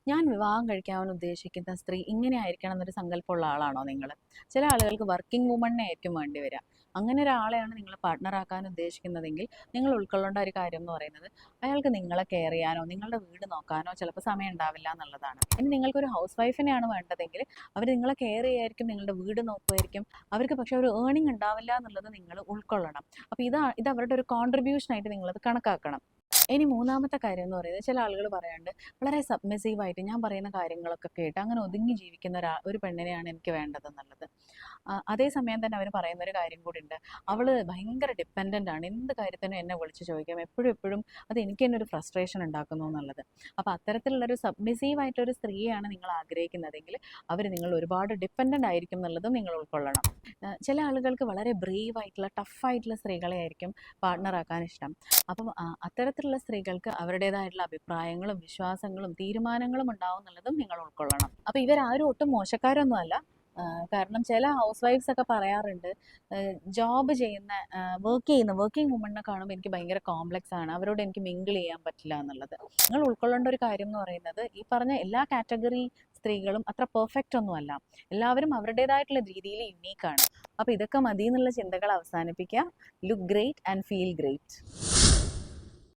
ഞാൻ വിവാഹം കഴിക്കാൻ ഉദ്ദേശിക്കുന്ന സ്ത്രീ ഇങ്ങനെ ആയിരിക്കണം എന്നൊരു സങ്കല്പമുള്ള ആളാണോ നിങ്ങൾ? ചില ആളുകൾക്ക് വർക്കിംഗ് വുമണിനെ ആയിരിക്കും വേണ്ടി വരിക. അങ്ങനെ ഒരാളെയാണ് നിങ്ങൾ പാർട്ട്ണറാക്കാൻ ഉദ്ദേശിക്കുന്നതെങ്കിൽ നിങ്ങൾ ഉൾക്കൊള്ളേണ്ട ഒരു കാര്യം എന്ന് പറയുന്നത് അയാൾക്ക് നിങ്ങളെ കെയർ ചെയ്യാനോ നിങ്ങളുടെ വീട് നോക്കാനോ ചിലപ്പോൾ സമയം ഉണ്ടാവില്ല എന്നുള്ളതാണ്. ഇനി നിങ്ങൾക്കൊരു ഹൗസ് വൈഫിനെയാണ് വേണ്ടതെങ്കിൽ അവർ നിങ്ങളെ കെയർ ചെയ്യായിരിക്കും, നിങ്ങളുടെ വീട് നോക്കുമായിരിക്കും. അവർക്ക് പക്ഷെ ഒരു ഏർണിംഗ് ഉണ്ടാവില്ല എന്നുള്ളത് നിങ്ങൾ ഉൾക്കൊള്ളണം. അപ്പോൾ ഇത് അവരുടെ ഒരു കോൺട്രിബ്യൂഷൻ ആയിട്ട് നിങ്ങളത് കണക്കാക്കണം. ഇനി മൂന്നാമത്തെ കാര്യം എന്ന് പറയുന്നത്, ചില ആളുകൾ പറയാണ്ട് വളരെ സബ്മിസീവായിട്ട് ഞാൻ പറയുന്ന കാര്യങ്ങളൊക്കെ കേട്ട് അങ്ങനെ ഒതുങ്ങി ജീവിക്കുന്ന ഒരു പെണ്ണിനെയാണ് എനിക്ക് വേണ്ടതെന്നുള്ളത്. അതേസമയം തന്നെ അവർ പറയുന്ന ഒരു കാര്യം കൂടി ഉണ്ട്. അവള് ഭയങ്കര ഡിപ്പെൻഡൻ്റ് ആണ്, എന്ത് കാര്യത്തിനും എന്നെ വിളിച്ച് ചോദിക്കാം, എപ്പോഴും എപ്പോഴും അത് എനിക്ക് തന്നെ ഒരു ഫ്രസ്ട്രേഷൻ ഉണ്ടാക്കുന്നു എന്നുള്ളത്. അപ്പോൾ അത്തരത്തിലുള്ളൊരു സബ്മിസീവായിട്ടൊരു സ്ത്രീയാണ് നിങ്ങൾ ആഗ്രഹിക്കുന്നതെങ്കിൽ അവർ നിങ്ങൾ ഒരുപാട് ഡിപ്പെൻഡൻ്റ് ആയിരിക്കും എന്നുള്ളതും നിങ്ങൾ ഉൾക്കൊള്ളണം. ചില ആളുകൾക്ക് വളരെ ബ്രേവ് ആയിട്ടുള്ള ടഫായിട്ടുള്ള സ്ത്രീകളെ ആയിരിക്കും പാർട്ട്ണറാക്കാൻ ഇഷ്ടം. അപ്പം അത്തരത്തിലുള്ള സ്ത്രീകൾക്ക് അവരുടേതായിട്ടുള്ള അഭിപ്രായങ്ങളും വിശ്വാസങ്ങളും തീരുമാനങ്ങളും ഉണ്ടാവും എന്നുള്ളതും നിങ്ങൾ ഉൾക്കൊള്ളണം. അപ്പോൾ ഇവരാരും ഒട്ടും മോശക്കാരൊന്നും അല്ല. കാരണം ചില ഹൗസ് വൈഫ്സ് ഒക്കെ പറയാറുണ്ട്, ജോബ് ചെയ്യുന്ന വർക്കിംഗ് വുമണിനെ കാണുമ്പോൾ എനിക്ക് ഭയങ്കര കോംപ്ലക്സ് ആണ്, അവരോട് എനിക്ക് മിങ്കിൾ ചെയ്യാൻ പറ്റില്ല എന്നുള്ളത്. നിങ്ങൾ ഉൾക്കൊള്ളേണ്ട ഒരു കാര്യം എന്ന് പറയുന്നത്, ഈ പറഞ്ഞ എല്ലാ കാറ്റഗറി സ്ത്രീകളും അത്ര പെർഫെക്റ്റ് ഒന്നുമല്ല. എല്ലാവരും അവരുടേതായിട്ടുള്ള രീതിയിൽ യുണീക്കാണ്. അപ്പോൾ ഇതൊക്കെ മതി എന്നുള്ള ചിന്തകൾ അവസാനിപ്പിക്കുക. Look great and feel great.